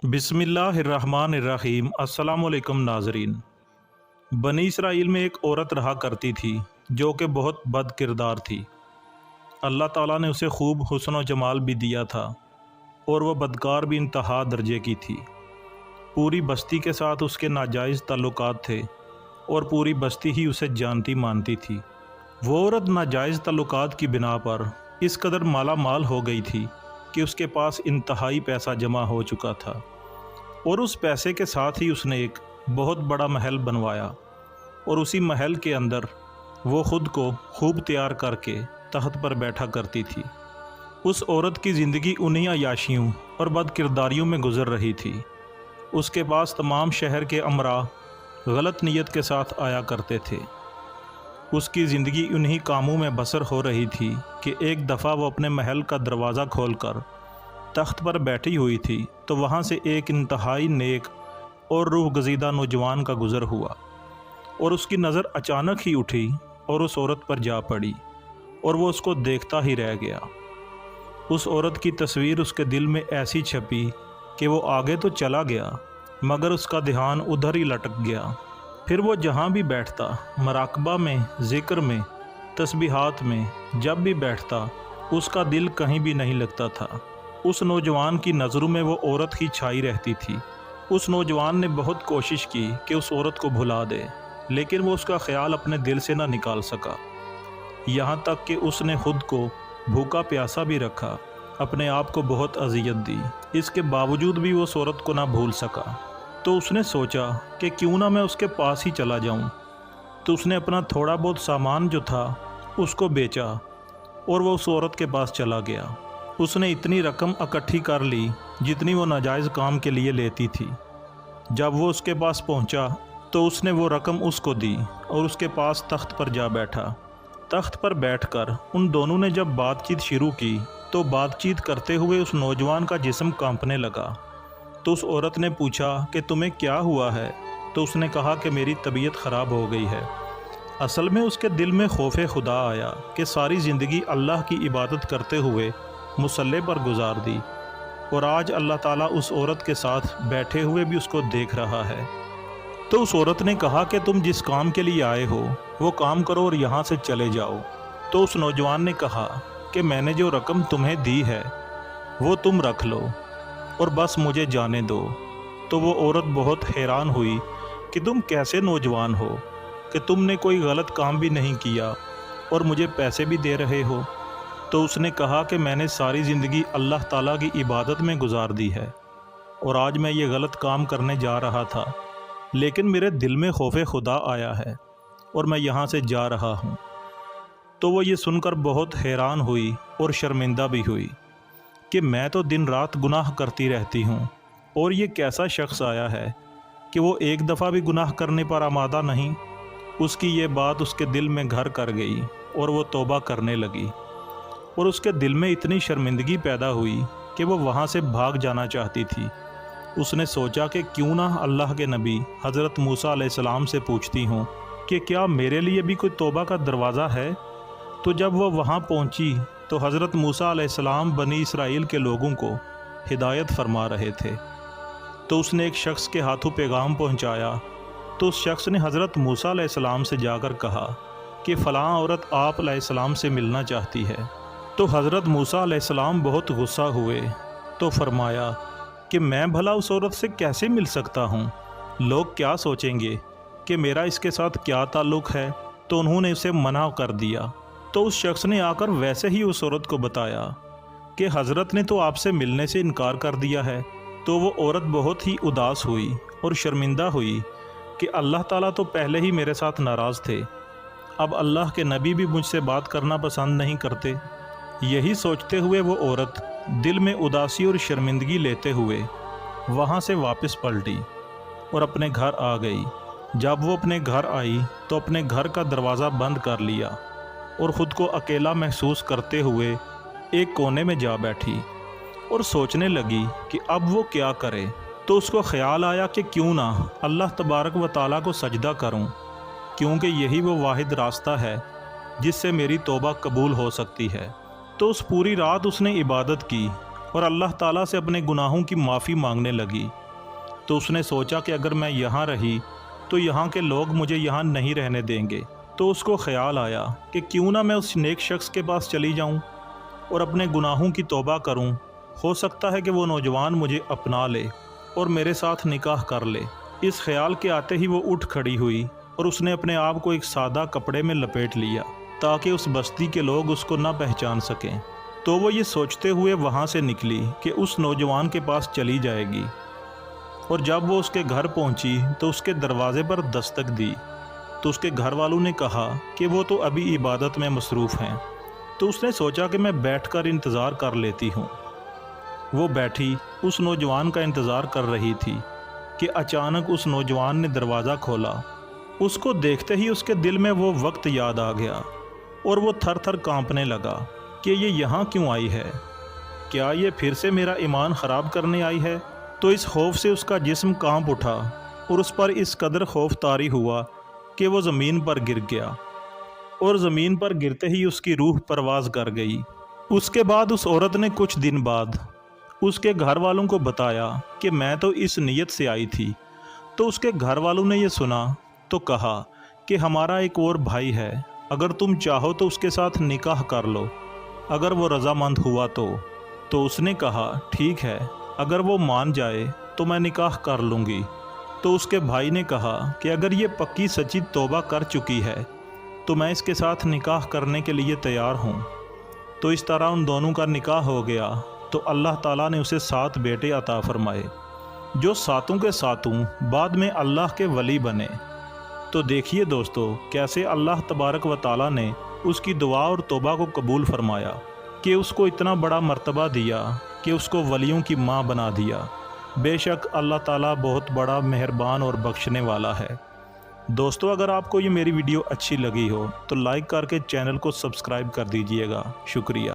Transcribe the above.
बिस्मिल्लाहिर्रहमानिर्रहीम। अस्सलामुअलैकुम नाजरीन। बनी इसराइल में एक औरत रहा करती थी जो कि बहुत बद किरदार थी। अल्लाह ताला ने उसे खूब हुस्न और जमाल भी दिया था और वह बदकार भी इंतहा दर्जे की थी। पूरी बस्ती के साथ उसके नाजायज़ ताल्लुकात थे और पूरी बस्ती ही उसे जानती मानती थी। वो औरत नाजायज़ ताल्लुकात की बिना पर इस कदर माला माल हो गई थी कि उसके पास इंतहाई पैसा जमा हो चुका था और उस पैसे के साथ ही उसने एक बहुत बड़ा महल बनवाया और उसी महल के अंदर वो ख़ुद को खूब तैयार करके तख्त पर बैठा करती थी। उस औरत की ज़िंदगी उन्हीं अयाशियों और बद किरदारियों में गुज़र रही थी। उसके पास तमाम शहर के अमरा गलत नीयत के साथ आया करते थे। उसकी ज़िंदगी उन्हीं कामों में बसर हो रही थी कि एक दफ़ा वो अपने महल का दरवाज़ा खोलकर तख्त पर बैठी हुई थी तो वहाँ से एक इंतहाई नेक और रूह गजीदा नौजवान का गुज़र हुआ और उसकी नज़र अचानक ही उठी और उस औरत पर जा पड़ी और वो उसको देखता ही रह गया। उस औरत की तस्वीर उसके दिल में ऐसी छपी कि वो आगे तो चला गया मगर उसका ध्यान उधर ही लटक गया। फिर वो जहाँ भी बैठता, मराकबा में, ज़िक्र में, तस्बीहात में जब भी बैठता उसका दिल कहीं भी नहीं लगता था। उस नौजवान की नज़रों में वो औरत ही छाई रहती थी। उस नौजवान ने बहुत कोशिश की कि उस औरत को भुला दे, लेकिन वो उसका ख्याल अपने दिल से ना निकाल सका। यहाँ तक कि उसने खुद को भूखा प्यासा भी रखा, अपने आप को बहुत अजियत दी, इसके बावजूद भी वो उस औरत को ना भूल सका। तो उसने सोचा कि क्यों ना मैं उसके पास ही चला जाऊँ। तो उसने अपना थोड़ा बहुत सामान जो था उसको बेचा और वो उस औरत के पास चला गया। उसने इतनी रकम इकट्ठी कर ली जितनी वो नाजायज़ काम के लिए लेती थी। जब वो उसके पास पहुंचा तो उसने वो रकम उसको दी और उसके पास तख्त पर जा बैठा। तख्त पर बैठकर उन दोनों ने जब बातचीत शुरू की तो बातचीत करते हुए उस नौजवान का जिस्म कांपने लगा। तो उस औरत ने पूछा कि तुम्हें क्या हुआ है? तो उसने कहा कि मेरी तबीयत ख़राब हो गई है। असल में उसके दिल में खौफ खुदा आया कि सारी ज़िंदगी अल्लाह की इबादत करते हुए मुसल्ले पर गुजार दी और आज अल्लाह ताला उस औरत के साथ बैठे हुए भी उसको देख रहा है। तो उस औरत ने कहा कि तुम जिस काम के लिए आए हो वो काम करो और यहाँ से चले जाओ। तो उस नौजवान ने कहा कि मैंने जो रकम तुम्हें दी है वो तुम रख लो और बस मुझे जाने दो। तो वो औरत बहुत हैरान हुई कि तुम कैसे नौजवान हो कि तुमने कोई गलत काम भी नहीं किया और मुझे पैसे भी दे रहे हो। तो उसने कहा कि मैंने सारी ज़िंदगी अल्लाह ताला की इबादत में गुजार दी है और आज मैं ये गलत काम करने जा रहा था, लेकिन मेरे दिल में खौफ खुदा आया है और मैं यहाँ से जा रहा हूँ। तो वो ये सुनकर बहुत हैरान हुई और शर्मिंदा भी हुई कि मैं तो दिन रात गुनाह करती रहती हूँ और ये कैसा शख्स आया है कि वो एक दफ़ा भी गुनाह करने पर आमादा नहीं। उसकी ये बात उसके दिल में घर कर गई और वो तौबा करने लगी और उसके दिल में इतनी शर्मिंदगी पैदा हुई कि वो वहाँ से भाग जाना चाहती थी। उसने सोचा कि क्यों ना अल्लाह के नबी हज़रत मूसा अलैहिस्सलाम से पूछती हूँ कि क्या मेरे लिए भी कोई तौबा का दरवाज़ा है। तो जब वो वहाँ पहुँची तो हज़रत मूसा अलैहिस्सलाम बनी इसराइल के लोगों को हिदायत फरमा रहे थे। तो उसने एक शख्स के हाथों पैगाम पहुँचाया। तो उस शख्स ने हज़रत मूसा अलैहिस्सलाम से जाकर कहा कि फ़लाँ औरत आप अलैहिस्सलाम से मिलना चाहती है। तो हज़रत मूसा अलैहिस्सलाम बहुत गुस्सा हुए तो फरमाया कि मैं भला उस औरत से कैसे मिल सकता हूँ, लोग क्या सोचेंगे कि मेरा इसके साथ क्या ताल्लुक़ है। तो उन्होंने उसे मना कर दिया। तो उस शख्स ने आकर वैसे ही उस औरत को बताया कि हज़रत ने तो आपसे मिलने से इनकार कर दिया है। तो वो औरत बहुत ही उदास हुई और शर्मिंदा हुई कि अल्लाह ताला तो पहले ही मेरे साथ नाराज़ थे, अब अल्लाह के नबी भी मुझसे बात करना पसंद नहीं करते। यही सोचते हुए वो औरत दिल में उदासी और शर्मिंदगी लेते हुए वहाँ से वापस पलटी और अपने घर आ गई। जब वो अपने घर आई तो अपने घर का दरवाज़ा बंद कर लिया और ख़ुद को अकेला महसूस करते हुए एक कोने में जा बैठी और सोचने लगी कि अब वो क्या करे। तो उसको ख़्याल आया कि क्यों ना अल्लाह तबारक व ताला को सजदा करूं, क्योंकि यही वो वाहिद रास्ता है जिससे मेरी तौबा कबूल हो सकती है। तो उस पूरी रात उसने इबादत की اور اللہ تعالیٰ سے اپنے گناہوں کی معافی مانگنے لگی۔ تو اس نے سوچا کہ اگر میں یہاں رہی تو یہاں کے لوگ مجھے یہاں نہیں رہنے دیں گے۔ تو اس کو خیال آیا کہ کیوں نہ میں اس نیک شخص کے پاس چلی جاؤں اور اپنے گناہوں کی توبہ کروں، ہو سکتا ہے کہ وہ نوجوان مجھے اپنا لے اور میرے ساتھ نکاح کر لے۔ اس خیال کے آتے ہی وہ اٹھ کھڑی ہوئی اور اس نے اپنے آپ کو ایک سادہ کپڑے میں لپیٹ لیا تاکہ اس بستی کے لوگ اس کو نہ پہچان سکیں۔ تو وہ یہ سوچتے ہوئے وہاں سے نکلی کہ اس نوجوان کے پاس چلی جائے گی، اور جب وہ اس کے گھر پہنچی تو اس کے دروازے پر دستک دی تو اس کے گھر والوں نے کہا کہ وہ تو ابھی عبادت میں مصروف ہیں۔ تو اس نے سوچا کہ میں بیٹھ کر انتظار کر لیتی ہوں۔ وہ بیٹھی اس نوجوان کا انتظار کر رہی تھی کہ اچانک اس نوجوان نے دروازہ کھولا۔ اس کو دیکھتے ہی اس کے دل میں وہ وقت یاد آ گیا اور وہ تھر تھر کانپنے لگا کہ یہ یہاں کیوں آئی ہے؟ کیا یہ پھر سے میرا ایمان خراب کرنے آئی ہے؟ تو اس خوف سے اس کا جسم کانپ اٹھا اور اس پر اس قدر خوف طاری ہوا کہ وہ زمین پر گر گیا، اور زمین پر گرتے ہی اس کی روح پرواز کر گئی۔ اس کے بعد اس عورت نے کچھ دن بعد اس کے گھر والوں کو بتایا کہ میں تو اس نیت سے آئی تھی۔ تو اس کے گھر والوں نے یہ سنا تو کہا کہ ہمارا ایک اور بھائی ہے، اگر تم چاہو تو اس کے ساتھ نکاح کر لو، اگر وہ رضامند ہوا تو اس نے کہا ٹھیک ہے، اگر وہ مان جائے تو میں نکاح کر لوں گی۔ تو اس کے بھائی نے کہا کہ اگر یہ پکی سچی توبہ کر چکی ہے تو میں اس کے ساتھ نکاح کرنے کے لیے تیار ہوں۔ تو اس طرح ان دونوں کا نکاح ہو گیا۔ تو اللہ تعالیٰ نے اسے 7 بیٹے عطا فرمائے، جو 7 کے 7 بعد میں اللہ کے ولی بنے۔ تو دیکھیے دوستو، کیسے اللہ تبارک و تعالیٰ نے اس کی دعا اور توبہ کو قبول فرمایا کہ اس کو اتنا بڑا مرتبہ دیا کہ اس کو ولیوں کی ماں بنا دیا۔ بے شک اللہ تعالیٰ بہت بڑا مہربان اور بخشنے والا ہے۔ دوستو، اگر آپ کو یہ میری ویڈیو اچھی لگی ہو تو لائک کر کے چینل کو سبسکرائب کر دیجئے گا۔ شکریہ۔